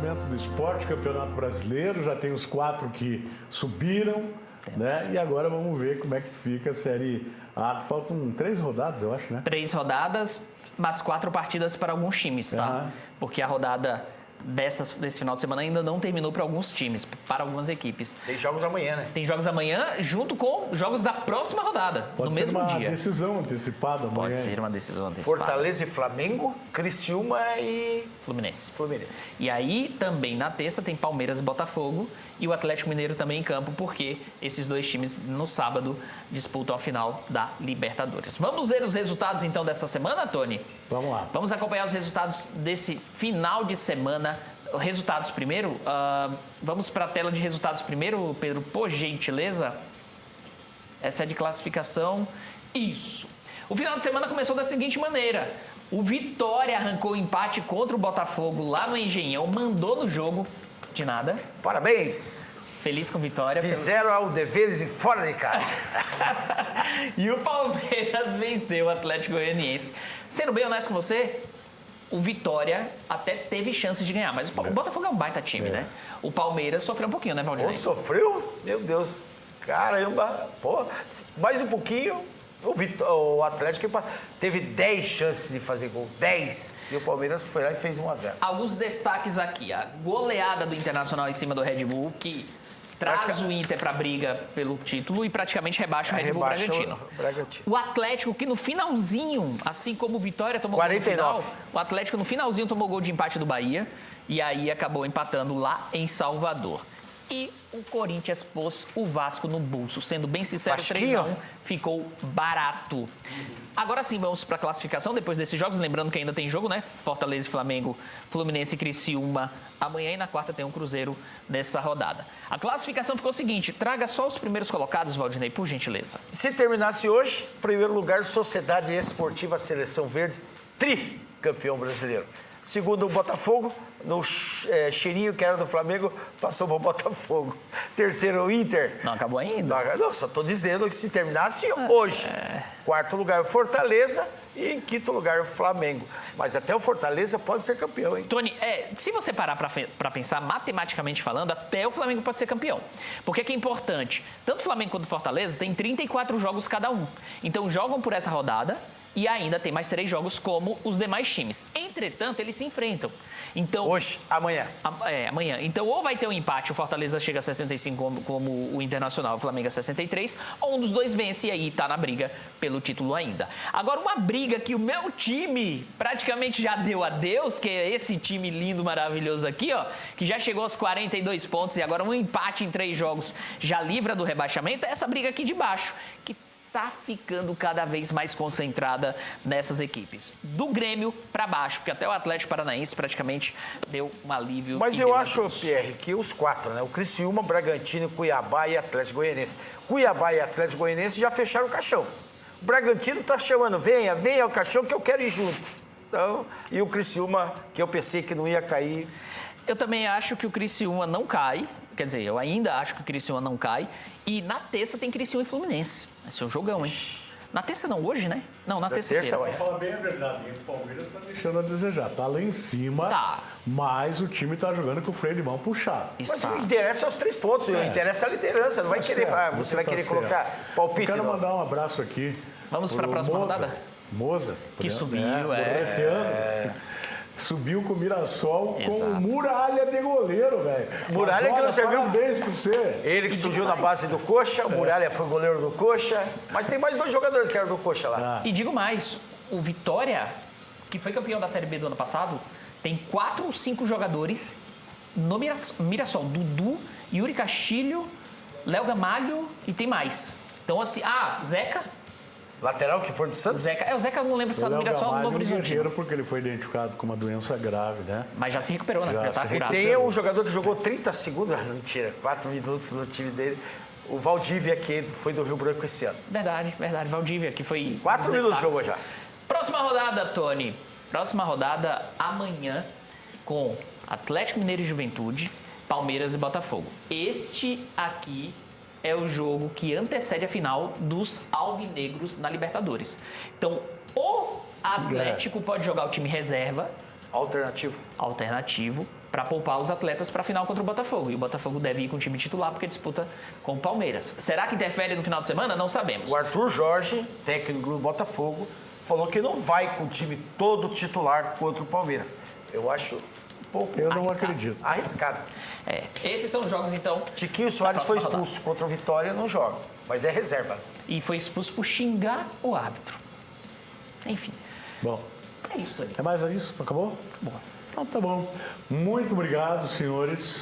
momento do esporte, Campeonato Brasileiro, já tem os 4 que subiram, né? E agora vamos ver como é que fica a Série A. Faltam 3 rodadas, eu acho, né? 3 rodadas, mas 4 partidas para alguns times, tá? Uhum. Porque a rodada desse final de semana ainda não terminou para alguns times, para algumas equipes. Tem jogos amanhã, né? Tem jogos amanhã, junto com jogos da próxima rodada, no mesmo dia. Pode ser uma decisão antecipada amanhã. Pode ser uma decisão antecipada. Fortaleza e Flamengo, Criciúma e Fluminense. Fluminense. E aí, também na terça, tem Palmeiras e Botafogo e o Atlético Mineiro também em campo, porque esses 2 times, no sábado, disputam a final da Libertadores. Vamos ver os resultados, então, dessa semana, Tony? Vamos lá. Vamos acompanhar os resultados desse final de semana. Resultados primeiro. Vamos para a tela de resultados primeiro, Pedro, por gentileza. Essa é de classificação. Isso. O final de semana começou da seguinte maneira. O Vitória arrancou o empate contra o Botafogo lá no Engenhão, mandou no jogo de nada. Parabéns! Feliz com Vitória. Fizeram o deveres e fora de casa. E o Palmeiras venceu o Atlético Goianiense. Sendo bem honesto com você, o Vitória até teve chances de ganhar, mas o Botafogo é um baita time, né? O Palmeiras sofreu um pouquinho, né, Valdir? Sofreu? Meu Deus. Caramba. Pô, mais um pouquinho. O Atlético teve 10 chances de fazer gol. 10. E o Palmeiras foi lá e fez 1-0. Alguns destaques aqui. A goleada do Internacional em cima do Red Bull, que traz o Inter para a briga pelo título e praticamente rebaixa o Red Bull Bragantino. O Atlético, que no finalzinho, assim como o Vitória tomou 49. gol no final, o Atlético no finalzinho tomou gol de empate do Bahia e aí acabou empatando lá em Salvador. E o Corinthians pôs o Vasco no bolso. Sendo bem sincero, 3-1 ficou barato. Agora sim, vamos para a classificação depois desses jogos. Lembrando que ainda tem jogo, né? Fortaleza e Flamengo, Fluminense e Criciúma. Amanhã e na quarta tem um Cruzeiro nessa rodada. A classificação ficou o seguinte. Traga só os primeiros colocados, Valdinei, por gentileza. Se terminasse hoje, em primeiro lugar, Sociedade Esportiva Seleção Verde, tricampeão brasileiro. Segundo, o Botafogo, no cheirinho que era do Flamengo, passou para o Botafogo. Terceiro, o Inter. Não acabou ainda? Não, só estou dizendo que se terminasse hoje. Quarto lugar, o Fortaleza. E em quinto lugar, o Flamengo. Mas até o Fortaleza pode ser campeão, hein? Tony, se você parar para pensar, matematicamente falando, até o Flamengo pode ser campeão. Porque que é importante, tanto o Flamengo quanto o Fortaleza tem 34 jogos cada um. Então jogam por essa rodada e ainda tem mais 3 jogos como os demais times. Entretanto, eles se enfrentam. Então, hoje, amanhã. Amanhã. Então, ou vai ter um empate, o Fortaleza chega a 65 como o Internacional, o Flamengo a 63, ou um dos dois vence e aí tá na briga pelo título ainda. Agora, uma briga que o meu time praticamente já deu adeus, que é esse time lindo, maravilhoso aqui, ó, que já chegou aos 42 pontos e agora um empate em 3 jogos já livra do rebaixamento, é essa briga aqui de baixo, que tá ficando cada vez mais concentrada nessas equipes. Do Grêmio para baixo, porque até o Atlético Paranaense praticamente deu um alívio. Mas eu acho, Pierre, que os 4, né? O Criciúma, Bragantino, Cuiabá e Atlético Goianiense. Cuiabá e Atlético Goianiense já fecharam o caixão. O Bragantino tá chamando, venha ao caixão que eu quero ir junto. Então, e o Criciúma, que eu pensei que não ia cair. Eu também acho que o Criciúma não cai. Quer dizer, eu ainda acho que o Criciúma não cai. E na terça tem Criciúma e Fluminense. Vai ser um jogão, hein? Na terça não, hoje, né? Não, na terça-feira. Pra falar bem a verdade, o Palmeiras tá deixando a desejar. Tá lá em cima, mas o time tá jogando com o freio de mão puxado. Mas o que interessa é os 3 pontos, o que interessa é a liderança. Não vai querer, você vai querer colocar palpite. Eu quero mandar um abraço aqui. Vamos para a próxima rodada? Moza. Que subiu, Subiu com o Mirassol com o Muralha de goleiro, velho. Muralha que não serviu. Parabéns pra você. Ele que surgiu na base do Coxa, o Muralha foi goleiro do Coxa. Mas tem mais 2 jogadores que eram do Coxa lá. E digo mais, o Vitória, que foi campeão da Série B do ano passado, tem 4 ou 5 jogadores no Mirassol. Dudu, Yuri Castilho, Léo Gamalho e tem mais. Então assim, Zeca... Lateral que foi do Santos? O Zeca não lembro se está no Mirassol ou no Novo Horizontino. Porque ele foi identificado com uma doença grave, né? Mas já se recuperou, né? Já tá curado. E tem um jogador que jogou 30 segundos, mentira, 4 minutos no time dele. O Valdívia, que foi do Rio Branco esse ano. Verdade. Valdívia, que foi... 4 minutos jogou já. Próxima rodada, Tony. Próxima rodada amanhã com Atlético Mineiro e Juventude, Palmeiras e Botafogo. Este aqui é o jogo que antecede a final dos alvinegros na Libertadores. Então, o Atlético pode jogar o time reserva. Alternativo. para poupar os atletas para a final contra o Botafogo. E o Botafogo deve ir com o time titular porque disputa com o Palmeiras. Será que interfere no final de semana? Não sabemos. O Arthur Jorge, técnico do Botafogo, falou que não vai com o time todo titular contra o Palmeiras. Eu acho um pouco Eu não Arriscado. acredito. arriscado. Esses são os jogos, então. Tiquinho Soares foi próxima expulso contra o Vitória, não joga, mas é reserva. E foi expulso por xingar o árbitro. Enfim, Bom, é isso, Tony. é mais isso? Acabou? Boa. Então tá bom. Muito obrigado, senhores.